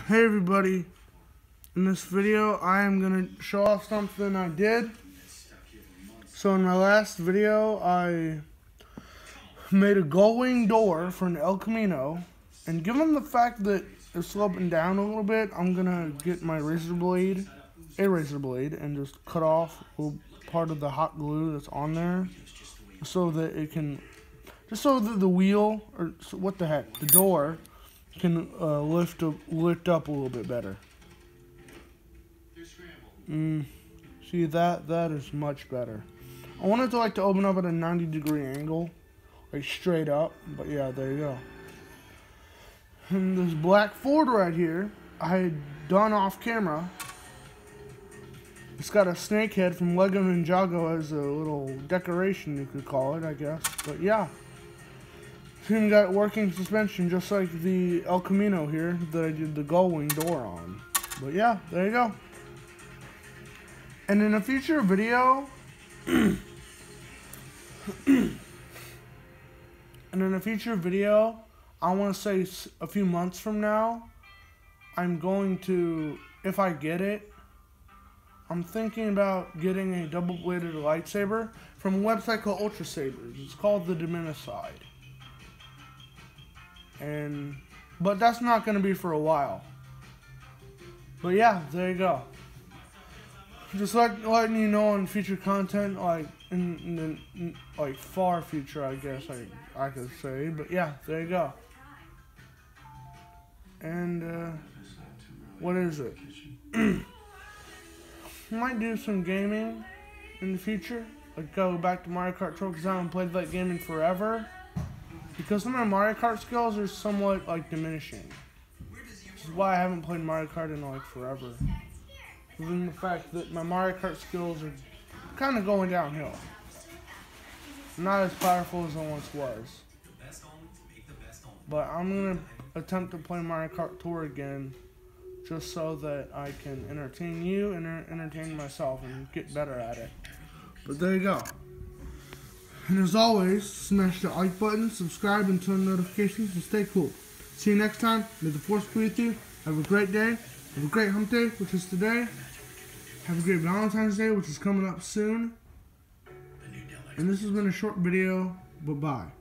Hey everybody, in this video I am going to show off something I did. So in my last video I made a gull-wing door for an El Camino, and given the fact that it's sloping down a little bit, I'm going to get my razor blade, and just cut off a little part of the hot glue that's on there so that it can, just so that the wheel, or what the heck, the door can lift up a little bit better. See, that is much better. I want it to open up at a 90-degree angle, like straight up, but yeah, there you go. And this black Ford right here, I had done off camera. It's got a snake head from Lego Ninjago as a little decoration, you could call it, I guess. But yeah. Even got working suspension just like the El Camino here that I did the gull-wing door on. But yeah, there you go. And in a future video, I want to say a few months from now, I'm going to, if I get it, I'm thinking about getting a double-bladed lightsaber from a website called Ultra Sabers. It's called the Diminocide. But that's not going to be for a while. But yeah, there you go. Just letting you know on future content, like in the far future, I guess I could say. But yeah, there you go. And what is it? Might do some gaming in the future. Like go back to Mario Kart Tour because I haven't played that game in forever. Because some of my Mario Kart skills are somewhat diminishing. Which is why I haven't played Mario Kart in forever. Given the fact that my Mario Kart skills are kind of going downhill. Not as powerful as I once was. But I'm going to attempt to play Mario Kart Tour again. Just so that I can entertain you and entertain myself and get better at it. But there you go. And as always, smash the like button, subscribe, and turn notifications, and stay cool. See you next time. May the Force be with you. Have a great day. Have a great hump day, which is today. Have a great Valentine's Day, which is coming up soon. And this has been a short video. Bye-bye.